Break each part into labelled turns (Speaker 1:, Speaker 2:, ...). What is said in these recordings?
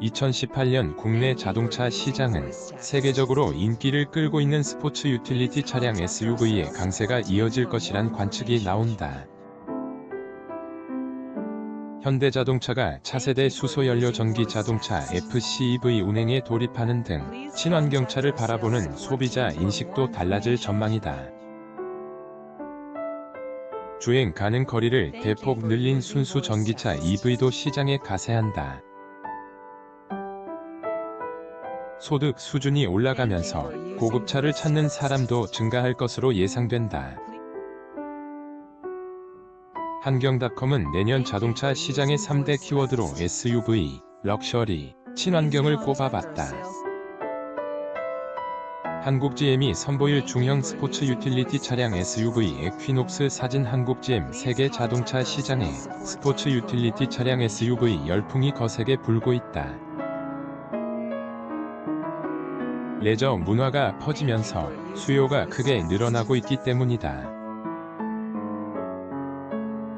Speaker 1: 2018년 국내 자동차 시장은 세계적으로 인기를 끌고 있는 스포츠 유틸리티 차량 SUV의 강세가 이어질 것이란 관측이 나온다. 현대자동차가 차세대 수소연료 전기 자동차 FCEV 운행에 돌입하는 등 친환경차를 바라보는 소비자 인식도 달라질 전망이다. 주행 가능 거리를 대폭 늘린 순수 전기차 EV도 시장에 가세한다. 소득 수준이 올라가면서 고급차를 찾는 사람도 증가할 것으로 예상된다. 한경닷컴은 내년 자동차 시장의 3대 키워드로 SUV, 럭셔리, 친환경을 꼽아봤다. 한국GM이 선보일 중형 스포츠 유틸리티 차량 SUV 에퀴녹스 사진. 한국GM 세계 자동차 시장에 스포츠 유틸리티 차량 SUV 열풍이 거세게 불고 있다. 레저 문화가 퍼지면서 수요가 크게 늘어나고 있기 때문이다.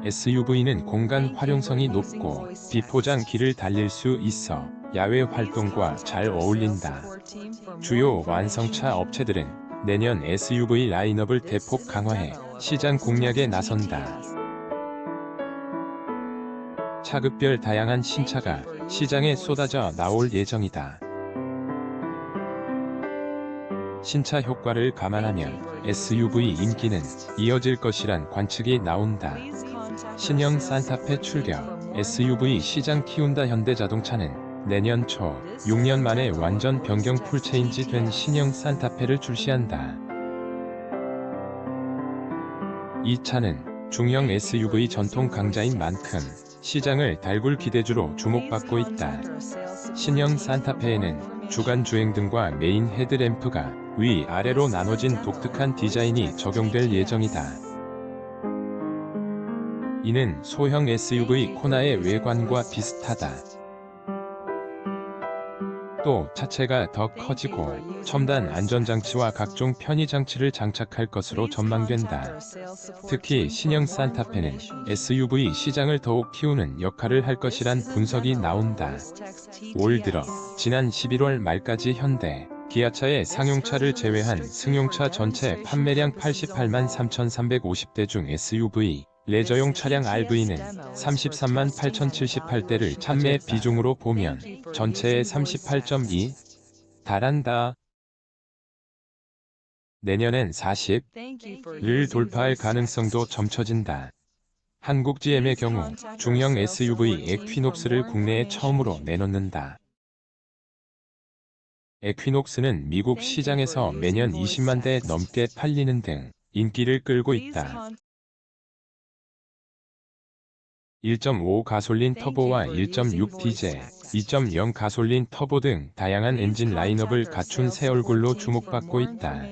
Speaker 1: SUV는 공간 활용성이 높고 비포장 길을 달릴 수 있어 야외 활동과 잘 어울린다. 주요 완성차 업체들은 내년 SUV 라인업을 대폭 강화해 시장 공략에 나선다. 차급별 다양한 신차가 시장에 쏟아져 나올 예정이다. 신차 효과를 감안하면 SUV 인기는 이어질 것이란 관측이 나온다. 신형 산타페 출격, SUV 시장 키운다. 현대자동차는 내년 초 6년 만에 완전 변경 풀체인지 된 신형 산타페를 출시한다. 이 차는 중형 SUV 전통 강자인 만큼 시장을 달굴 기대주로 주목받고 있다. 신형 산타페에는 주간 주행등과 메인 헤드램프가 위아래로 나눠진 독특한 디자인이 적용될 예정이다. 이는 소형 SUV 코나의 외관과 비슷하다. 또 차체가 더 커지고 첨단 안전장치와 각종 편의장치를 장착할 것으로 전망된다. 특히 신형 산타페는 SUV 시장을 더욱 키우는 역할을 할 것이란 분석이 나온다. 올 들어 지난 11월 말까지 현대, 기아차의 상용차를 제외한 승용차 전체 판매량 88만 3,350대 중 SUV, 레저용 차량 RV는 33만 8,078대를 판매 비중으로 보면 전체의 38.2% 달한다. 내년엔 40를 돌파할 가능성도 점쳐진다. 한국GM의 경우 중형 SUV 에퀴녹스를 국내에 처음으로 내놓는다. 에퀴녹스는 미국 시장에서 매년 20만 대 넘게 팔리는 등 인기를 끌고 있다. 1.5 가솔린 터보와 1.6 디젤, 2.0 가솔린 터보 등 다양한 엔진 라인업을 갖춘 새 얼굴로 주목받고 있다.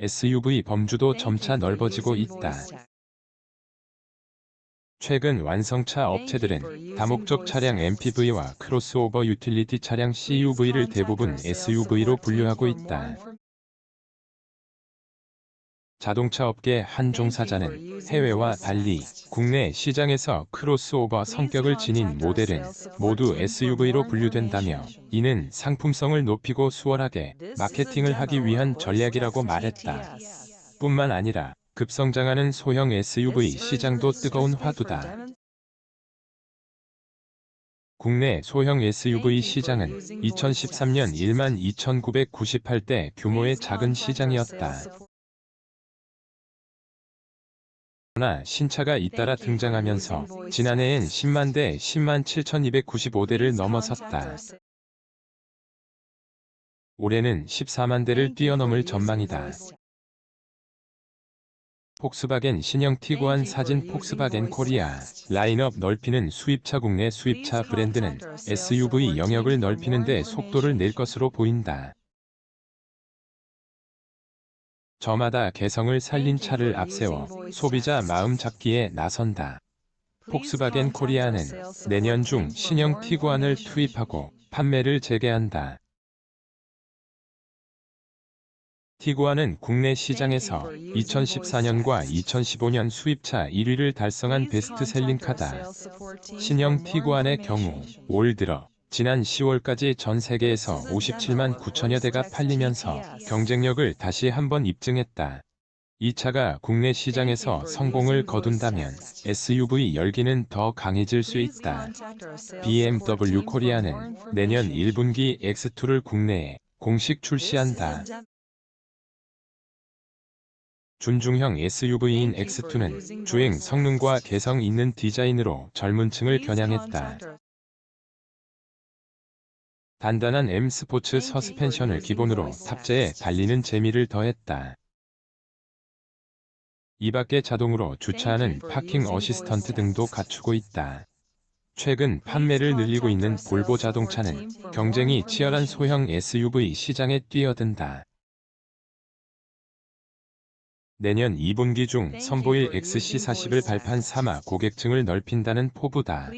Speaker 1: SUV 범주도 점차 넓어지고 있다. 최근 완성차 업체들은 다목적 차량 MPV와 크로스오버 유틸리티 차량 CUV를 대부분 SUV로 분류하고 있다. 자동차 업계 한 종사자는 해외와 달리 국내 시장에서 크로스오버 성격을 지닌 모델은 모두 SUV로 분류된다며 이는 상품성을 높이고 수월하게 마케팅을 하기 위한 전략이라고 말했다. 뿐만 아니라 급성장하는 소형 SUV 시장도 뜨거운 화두다. 국내 소형 SUV 시장은 2013년 1만 2,998대 규모의 작은 시장이었다. 그러나 신차가 잇따라 등장하면서 지난해엔 10만 대 10만 7,295대를 넘어섰다. 올해는 14만 대를 뛰어넘을 전망이다. 폭스바겐 신형 티구안 사진. 폭스바겐 코리아 라인업 넓히는 수입차. 국내 수입차 브랜드는 SUV 영역을 넓히는 데 속도를 낼 것으로 보인다. 저마다 개성을 살린 차를 앞세워 소비자 마음 잡기에 나선다. 폭스바겐 코리아는 내년 중 신형 티구안을 투입하고 판매를 재개한다. 티구안은 국내 시장에서 2014년과 2015년 수입차 1위를 달성한 베스트셀링카다. 신형 티구안의 경우 올 들어 지난 10월까지 전 세계에서 57만 9천여 대가 팔리면서 경쟁력을 다시 한번 입증했다. 이 차가 국내 시장에서 성공을 거둔다면 SUV 열기는 더 강해질 수 있다. BMW 코리아는 내년 1분기 X2를 국내에 공식 출시한다. 준중형 SUV인 X2는 주행 성능과 개성 있는 디자인으로 젊은 층을 겨냥했다. 단단한 M 스포츠 서스펜션을 기본으로 탑재해 달리는 재미를 더했다. 이 밖에 자동으로 주차하는 파킹 어시스턴트 등도 갖추고 있다. 최근 판매를 늘리고 있는 볼보 자동차는 경쟁이 치열한 소형 SUV 시장에 뛰어든다. 내년 2분기 중 선보일 XC40을 발판 삼아 고객층을 넓힌다는 포부다.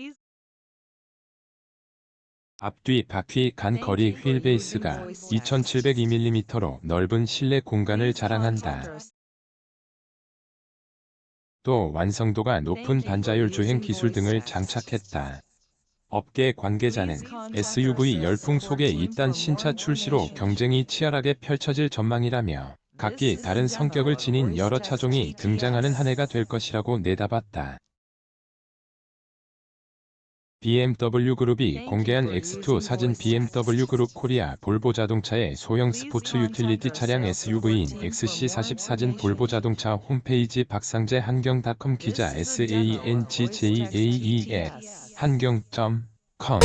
Speaker 1: 앞뒤 바퀴 간 거리 휠베이스가 2702mm로 넓은 실내 공간을 자랑한다. 또 완성도가 높은 반자율 주행 기술 등을 장착했다. 업계 관계자는 SUV 열풍 속에 이딴 신차 출시로 경쟁이 치열하게 펼쳐질 전망이라며 각기 다른 성격을 지닌 여러 차종이 등장하는 한 해가 될 것이라고 내다봤다. BMW 그룹이 공개한 X2 사진. BMW 그룹 코리아 볼보 자동차의 소형 스포츠 유틸리티 차량 SUV인 XC40 사진. 볼보 자동차 홈페이지 박상재 한경.com 기자 SANGJAES 한경.com